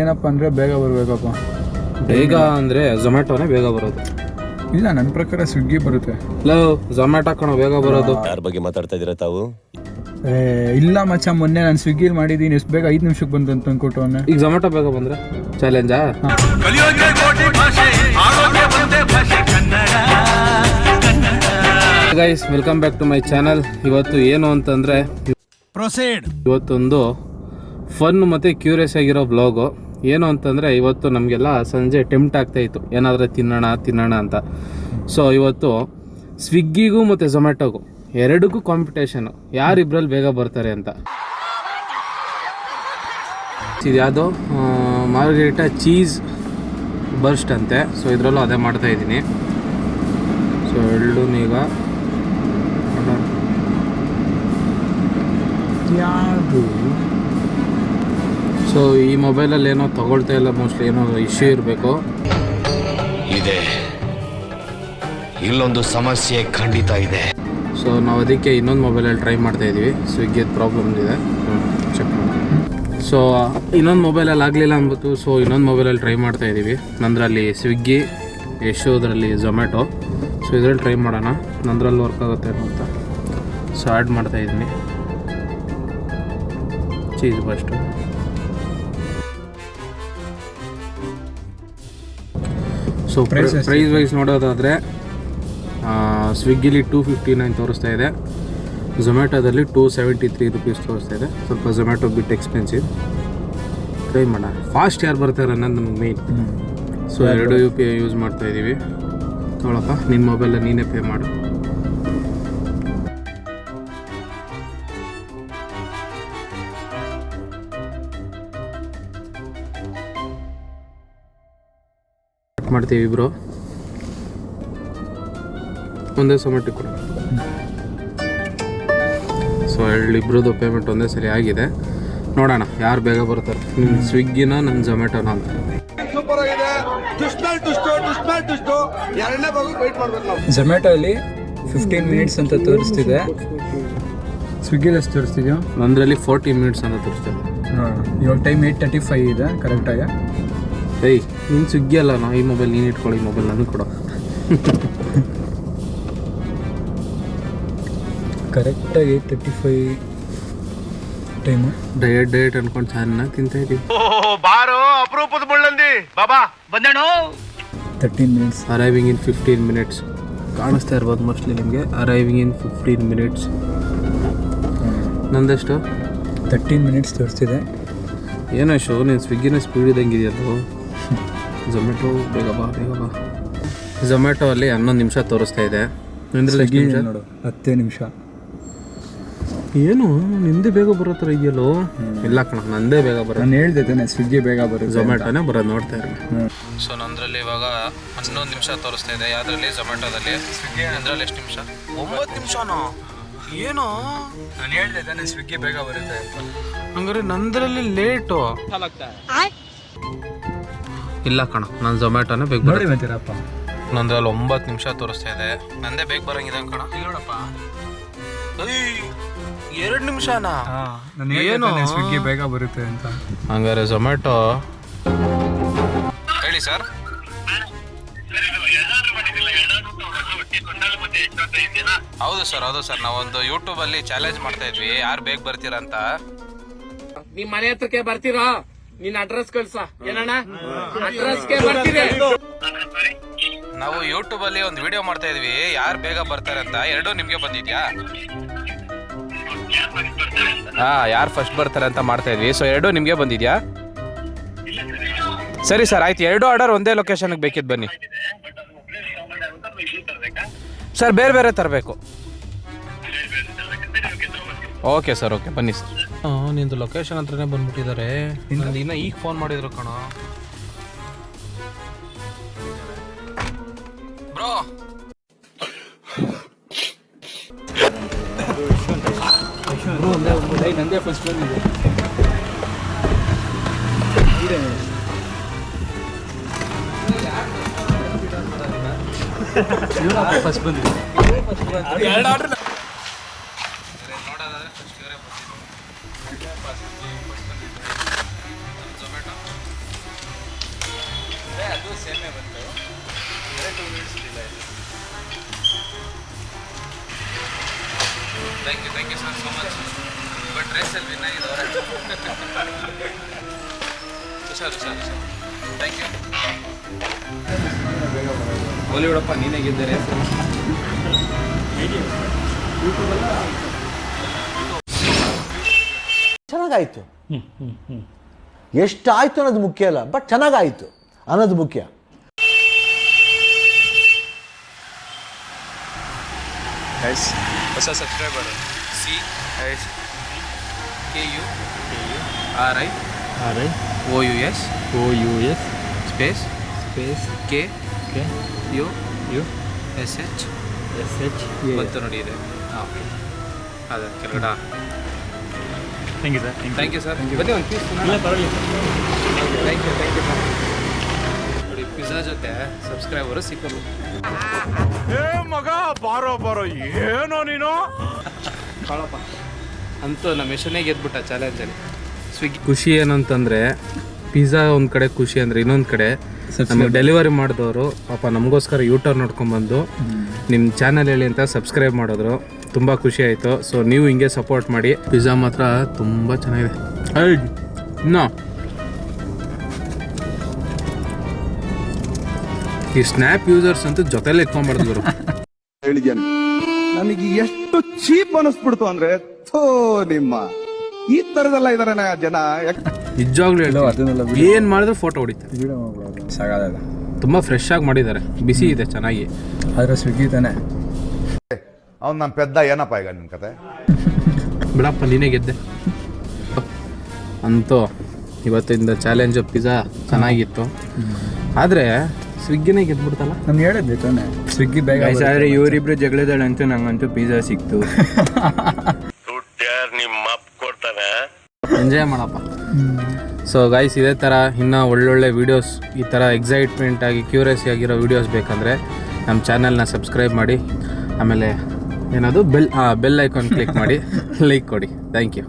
ಏನಪ್ಪ ಅಂದರೆ ಬೇಗ ಬರಬೇಕಪ್ಪ. ಬೇಗ ಅಂದರೆ ಝೊಮ್ಯಾಟೋನೇ ಬೇಗ ಬರೋದು. ಇಲ್ಲ, ನನ್ನ ಪ್ರಕಾರ ಸ್ವಿಗ್ಗಿ ಬರುತ್ತೆ. ಝೊಮ್ಯಾಟೋ ಕಣ ಬೇಗ ಬರೋದು. ಯಾರ ಬಗ್ಗೆ ಮಾತಾಡ್ತಾ ಇದ್ದೀರಾ ತಾವು? ಇಲ್ಲ ಮಚ್ಚ, ಮೊನ್ನೆ ನಾನು ಸ್ವಿಗ್ಗಿಲಿ ಮಾಡಿದ್ದೀನಿ, ಎಷ್ಟು ಬೇಗ 5 ನಿಮಿಷಕ್ಕೆ ಬಂತು ಅಂತ ಅಂದ್ಕೊಟ್ಟು ಅವನ್ನ. ಈಗ ಝೊಮ್ಯಾಟೋ ಬೇಗ ಬಂದರೆ ಚಾಲೆಂಜಾ? Guys, welcome back to my channel. ಇವತ್ತು ಏನು ಅಂತಂದರೆ, ಇವತ್ತೊಂದು ಫನ್ ಮತ್ತು ಕ್ಯೂರಿಯಸ್ ಆಗಿರೋ ಬ್ಲಾಗು. ಏನು ಅಂತಂದರೆ, ಇವತ್ತು ನಮಗೆಲ್ಲ ಸಂಜೆ ಟೆಂಪ್ಟ್ ಆಗ್ತಾಯಿತ್ತು ಏನಾದರೂ ತಿನ್ನೋಣ ಅಂತ. ಸೊ ಇವತ್ತು ಸ್ವಿಗ್ಗಿಗೂ ಮತ್ತು ಝೊಮ್ಯಾಟೋಗೂ ಎರಡಕ್ಕೂ ಕಾಂಪಿಟೇಷನು, ಯಾರಿಬ್ರಲ್ಲಿ ಬೇಗ ಬರ್ತಾರೆ ಅಂತ. ಇದು ಯಾವುದೋ ಮಾರ್ಗರಿಟಾ ಚೀಸ್ ಬರ್ಸ್ಟ್ ಅಂತೆ. ಸೊ ಇದರಲ್ಲೂ ಅದೇ ಮಾಡ್ತಾಯಿದ್ದೀನಿ. ಸೊ ಈಗ ಯಾವುದು? ಸೊ ಈ ಮೊಬೈಲಲ್ಲಿ ಏನೋ ತಗೊಳ್ತಾ ಇಲ್ಲ, ಮೋಸ್ಟ್ಲಿ ಏನೋ ಇಶ್ಯೂ ಇರಬೇಕು. ಇದೆ, ಇಲ್ಲೊಂದು ಸಮಸ್ಯೆ ಖಂಡಿತ ಇದೆ. ಸೊ ನಾವು ಅದಕ್ಕೆ ಇನ್ನೊಂದು ಮೊಬೈಲಲ್ಲಿ ಟ್ರೈ ಮಾಡ್ತಾಯಿದ್ದೀವಿ. ಸ್ವಿಗ್ಗಿದು ಪ್ರಾಬ್ಲಮ್ ಇದೆ, ಚೆಕ್ ಮಾಡಿ. ಸೊ ಇನ್ನೊಂದು ಮೊಬೈಲಲ್ಲಿ ಆಗಲಿಲ್ಲ ಅಂದ್ಬಿಟ್ಟು ಸೊ ಇನ್ನೊಂದು ಮೊಬೈಲಲ್ಲಿ ಟ್ರೈ ಮಾಡ್ತಾಯಿದ್ದೀವಿ. ನಂದರಲ್ಲಿ ಸ್ವಿಗ್ಗಿ, ಯಶೋದ್ರಲ್ಲಿ ಝೊಮ್ಯಾಟೊ. ಸೊ ಇದರಲ್ಲಿ ಟ್ರೈ ಮಾಡೋಣ, ನಂದರಲ್ಲಿ ವರ್ಕ್ ಆಗುತ್ತೆ ಅಂತ. ಸೊ ಆ್ಯಡ್ ಮಾಡ್ತಾಯಿದ್ದೀನಿ cheese first. So price wise ನೋಡೋದಾದರೆ ಸ್ವಿಗ್ಗಿಲಿ 259 ತೋರಿಸ್ತಾ ಇದೆ, ಝೊಮ್ಯಾಟೋದಲ್ಲಿ 273 ರುಪೀಸ್ ತೋರಿಸ್ತಾ ಇದೆ. ಸ್ವಲ್ಪ ಝೊಮ್ಯಾಟೊ ಬಿಟ್ ಎಕ್ಸ್ಪೆನ್ಸಿವ್. ಟ್ರೈ ಮಾಡೋಣ, ಫಾಸ್ಟ್ ಯಾರು ಬರ್ತಾರೆ ಅನ್ನೋದು ನಮಗೆ ಮೇಯ್ನ್. ಸೊ ಎರಡು UPI ಯೂಸ್ ಮಾಡ್ತಾಯಿದ್ದೀವಿ. ತೊಗೊಳಪ್ಪ, ನಿನ್ನ ಮೊಬೈಲಲ್ಲಿ ನೀನೇ ಪೇ ಮಾಡು. ಮಾಡ್ತೀವಿ ಬ್ರೋ, ಒಂದೇ ಸಮಯಕ್ಕೆ ಕೊಡಿ. ಸೊ ಇಬ್ಬರದ್ದು ಪೇಮೆಂಟ್ ಒಂದೇ ಸರಿ ಆಗಿದೆ. ನೋಡೋಣ ಯಾರು ಬೇಗ ಬರ್ತಾರೆ, ಸ್ವಿಗ್ಗಿನ ನನ್ನ ಝೊಮ್ಯಾಟೋನ ಅಂತ. ಝೊಮ್ಯಾಟೊ ಅಲ್ಲಿ 15 ಮಿನಿಟ್ಸ್ ಅಂತ ತೋರಿಸ್ತಿದೆ. ಸ್ವಿಗ್ಗಿಲಿ ಎಷ್ಟು ತೋರಿಸ್ತಿದ್ಯೋ? ನಂದರಲ್ಲಿ 40 ಮಿನಿಟ್ಸ್ ಅಂತ ತೋರಿಸ್ತಿದೆ. ಇವಾಗ ಟೈಮ್ 8:35 ಇದೆ ಕರೆಕ್ಟಾಗಿ. ಏಯ್, ನೀನು ಸ್ವಿಗ್ಗಿ ಅಲ್ಲ, ನಾವು ಈ ಮೊಬೈಲ್ ನೀನು ಇಟ್ಕೊಳ್ಳಿ, ಈ ಮೊಬೈಲ್ ನನಗೆ ಕೊಡೋ. ಕರೆಕ್ಟಾಗಿ 8:35 ಟೈಮು. ಡಯಟ್ ಅನ್ಕೊಂಡು ಚೆನ್ನಾಗಿ ತಿಂತಾಯಿದ್ದೀವಿ. ಬಾರೋ ಅಪರೂಪದ ಮುಳ್ಳಂದಿ ಬಾಬಾ ಬಂದೇಣೋ. 13 ಮಿನಿಟ್ಸ್. ಅರೈವಿಂಗ್ ಇನ್ 15 ಮಿನಿಟ್ಸ್ ಕಾಣಿಸ್ತಾ ಇರ್ಬೋದು ಮೋಸ್ಟ್ಲಿ ನಿಮಗೆ. ಅರೈವಿಂಗ್ ಇನ್ 15 ಮಿನಿಟ್ಸ್. ನಂದೆಷ್ಟು? 13 ಮಿನಿಟ್ಸ್ ತೋರಿಸ್ತಿದೆ. ಏನೋ ಶೋ, ನೀನು ಸ್ವಿಗ್ಗಿನ ಸ್ಪೀಡ್ ಇದ್ದಂಗಿದೆಯಲ್ಲ. ಝೊಮ್ಯಾಟೊ ಬೇಗ ಬಾ. ಝೊಮ್ಯಾಟೊ ಅಲ್ಲಿ 11 ನಿಮಿಷ ತೋರಿಸ್ತಾ ಇದೆ. ಸ್ವಿಗ್ಗಿ ನೋಡು 10 ನಿಮಿಷ. ಏನು ನಿಂದೇ ಬೇಗ ಬರೋ ಥರ ಇದೆಯಲ್ಲೋ? ಇಲ್ಲ ಕಣ, ನಂದೇ ಬೇಗ ಬರೋದು. ನಾನು ಹೇಳ್ದೆ ಸ್ವಿಗ್ಗಿ ಬೇಗ ಬರೋದು, ಝೊಮ್ಯಾಟೋನೇ ಬರೋದು. ನೋಡ್ತಾ ಇರೋಣ. ಸೊ ನಂದರಲ್ಲಿ ಇವಾಗ 11 ನಿಮಿಷ ತೋರಿಸ್ತಾ ಇದೆ ಯಾವುದರಲ್ಲಿ? ಝೊಮ್ಯಾಟೋದಲ್ಲಿ. ಸ್ವಿಗ್ಗಿ ಅಂದ್ರಲ್ಲಿ ಎಷ್ಟು ನಿಮಿಷ? 9 ನಿಮಿಷನೋ? ಏನು ನಾನು ಹೇಳ್ದೆ ಸ್ವಿಗ್ಗಿ ಬೇಗ ಬರುತ್ತೆ ಅಂತ. ಹಂಗಾರೆ ನಂದರಲ್ಲಿ ಲೇಟು. ಇಲ್ಲ ಕಣ, ನಾನು ಝೊಮ್ಯಾಟೋನೇ ಬೇಗ ಬಂದಿರಪ್ಪ. ನಂದ್ರಲ್ಲಿ 9 ನಿಮಿಷ ತೋರಿಸ್ತಾ ಇದೆ. ನಂದೇ ಬೇಗ ಬರೋಂಗಿದೆ ಕಣ. ನೋಡಪ್ಪ, 2 ನಿಮಿಷನಾ? ಏನು ಸ್ವಿಗ್ಗಿ ಬೇಗ ಬರುತ್ತೆ ಅಂತ. ಹಂಗಾರೆ ಝೊಮ್ಯಾಟೊ ಹೇಳಿ ಸರ್. ಹೌದು ಸರ್, ನಾವೊಂದು ಯೂಟ್ಯೂಬಲ್ಲಿ ಚಾಲೆಂಜ್ ಮಾಡ್ತಾ ಇದ್ವಿ, ಯಾರು ಬೇಗ ಬರ್ತೀರಾ ಅಂತ. ನಿಮ್ ಮನೆ ಹತ್ರಕ್ಕೆ ಬರ್ತೀರಾ? ನಿನ್ ಅಡ್ರೆಸ್ ಕಳ್ಸ. ಏನಣ್ಣ ಅಡ್ರೆಸ್ಗೆ ಬರ್ತೀರಿ? ನಾವು ಯೂಟ್ಯೂಬಲ್ಲಿ ಒಂದು ವಿಡಿಯೋ ಮಾಡ್ತಾ ಇದ್ವಿ, ಯಾರು ಬೇಗ ಬರ್ತಾರೆ ಅಂತ. 2 ನಿಮ್ಗೆ ಬಂದಿದ್ಯಾ? ಯಾರು ಫಸ್ಟ್ ಬರ್ತಾರೆ ಅಂತ ಮಾಡ್ತಾ ಇದ್ವಿ. ಸೊ 2 ನಿಮ್ಗೆ ಬಂದಿದ್ಯಾ? ಸರಿ ಸರ್, ಆಯ್ತು. 2 ಆರ್ಡರ್ ಒಂದೇ ಲೊಕೇಶನ್ಗೆ ಬೇಕಿದ್ದು ಬನ್ನಿ ಸರ್. ಬೇರೆ ಬೇರೆ ತರಬೇಕು. ಓಕೆ ಸರ್, ಓಕೆ ಬನ್ನಿ ಸರ್. ನಿಂದು ಲೊಕೇಶನ್ ಹತ್ರನೇ ಬಂದ್ಬಿಟ್ಟಿದ್ದಾರೆ. ಇನ್ನು ಈಗ ಫೋನ್ ಮಾಡಿದ್ರು ಕಣ ಬ್ರೋ. ನಂದೇ ಫಸ್ಟ್ ಬಂದಿದೆ. ಫಸ್ಟ್ ಬಂದಿದೆ. ನೋಡೋದಾದ್ರೆ ಫಸ್ಟ್ ಇವರೇ ಬರ್ತಿದ್ರು. Zomato thank you sir so much. But ರೇಸಲ್ಲಿ ವಿನ್ ಆಗಿದ್ದವ್ರೆ. ಹುಷಾರು ಥ್ಯಾಂಕ್ ಯು. ಹೋಲಿ ಬಿಡಪ್ಪ, ನೀನೇ ಗೆದ್ದೆ ರೇಸಲ್ಲಿ. ಚೆನ್ನಾಗಾಯಿತು. ಎಷ್ಟಾಯಿತು ಅನ್ನೋದು ಮುಖ್ಯ ಅಲ್ಲ, ಬಟ್ ಚೆನ್ನಾಗಾಯಿತು ಅನ್ನೋದು ಮುಖ್ಯ. ಗೈಸ್ ಹೊಸ ಸಬ್ಸ್ಕ್ರೈಬರ್ CKURIOUS ಸ್ಪೇಸ್ KUSH ಬಂತು ನೋಡಿ ಇದೆ. ಹಾಂ ಅದೇ ಕೆಳಗಡೆ. Thank you sir. ಬನ್ನಿ ಒಂದು ಪೀಸ್. Thank you sir. ನೋಡಿ ಪಿಜ್ಜಾ ಜೊತೆ ಸಬ್ಸ್ಕ್ರೈಬರು ಸಿಕ್ಕರು. ಮಗ ಬಾರೋ ಏನೋ ನೀನು ಅಂತೂ ನಮ್ಮ ಯಶನೇ ಗೆದ್ಬಿಟ್ಟ ಚಾಲೆಂಜಲ್ಲಿ. ಸ್ವಿಗ್ಗಿ ಖುಷಿ ಏನಂತಂದರೆ ಪಿಜ್ಜಾ ಒಂದು ಕಡೆ ಖುಷಿ ಅಂದರೆ ಇನ್ನೊಂದು ಕಡೆ ನಮಗೆ ಡೆಲಿವರಿ ಮಾಡಿದವರು ಪಾಪ ನಮಗೋಸ್ಕರ ಯೂಟರ್ನ್ ನೋಡ್ಕೊಂಡ್ಬಂದು ನಿಮ್ಮ ಚಾನಲ್ ಹೇಳಿ ಅಂತ ಸಬ್ಸ್ಕ್ರೈಬ್ ಮಾಡಿದ್ರು. ತುಂಬ ಖುಷಿ ಆಯಿತು. ಸೊ ನೀವು ಹಿಂಗೆ ಸಪೋರ್ಟ್ ಮಾಡಿ. ಪಿಜ್ಜಾ ಮಾತ್ರ ತುಂಬ ಚೆನ್ನಾಗಿದೆ. ಇನ್ನೂ ಈ ಸ್ನ್ಯಾಪ್ ಯೂಸರ್ಸ್ ಅಂತೂ ಜೊತೆಲೆ ಇಟ್ಕೊಂಡ್ಬಾರ್ದು. ಹೇಳಿದ್ದೇನೆ ನನಗೆ ಎಷ್ಟು ಚೀಪ್ ಅನಿಸ್ಬಿಡ್ತು ಅಂದ್ರೆ ಥೋ ನಿಮ್ಮ ಈ ತರದೆಲ್ಲ ಇದಾರೆ ಜನ. ನಿಜವಾಗ್ಲೂ ಹೇಳೋ ಏನು ಮಾಡಿದ್ರು ಫೋಟೋ ಹೊಡಿತಾರೆ. ಸಾಕಾಗಲ್ಲ. ತುಂಬ ಫ್ರೆಶ್ ಆಗಿ ಮಾಡಿದ್ದಾರೆ, ಬಿಸಿ ಇದೆ ಚೆನ್ನಾಗಿ. ಆದರೆ ಸ್ವಿಗ್ಗಿ ತಾನೆ. ಅವ್ನು ನನ್ನ ಪೆದ್ದ ಏನಪ್ಪ ಈಗ ನಿನ್ನ ಕತೆ. ಬಿಡಪ್ಪ ನೀನೇ ಗೆದ್ದೆ. ಅಂತೂ ಇವತ್ತಿಂದ ಚಾಲೆಂಜ್ ಪಿಜ್ಜಾ ಚೆನ್ನಾಗಿತ್ತು. ಆದರೆ ಸ್ವಿಗ್ಗಿನೇ ಗೆದ್ಬಿಡ್ತಲ್ಲ. ನಾನು ಹೇಳಿದ್ದೆ ತಾನೆ ಸ್ವಿಗ್ಗಿ ಬೇಗ. ಆದರೆ ಇವರಿಬ್ರು ಜಗಳದಲ್ಲಂತೂ ನಂಗಂತೂ ಪಿಜ್ಜಾ ಸಿಕ್ತು. ಎಂಜಾಯ್ ಮಾಡಪ್ಪ. ಸೊ ಗೈಸ್, ಇದೇ ಥರ ಇನ್ನೂ ಒಳ್ಳೊಳ್ಳೆ ವೀಡಿಯೋಸ್, ಈ ಥರ ಎಕ್ಸೈಟ್ಮೆಂಟ್ ಆಗಿ ಕ್ಯೂರಿಯಸಿ ಆಗಿರೋ ವೀಡಿಯೋಸ್ ಬೇಕಂದರೆ ನಮ್ಮ ಚಾನಲ್ನ ಸಬ್ಸ್ಕ್ರೈಬ್ ಮಾಡಿ. ಆಮೇಲೆ ಏನದು ಬೆಲ್ ಐಕಾನ್ ಕ್ಲಿಕ್ ಮಾಡಿ ಲೈಕ್ ಕೊಡಿ. Thank you.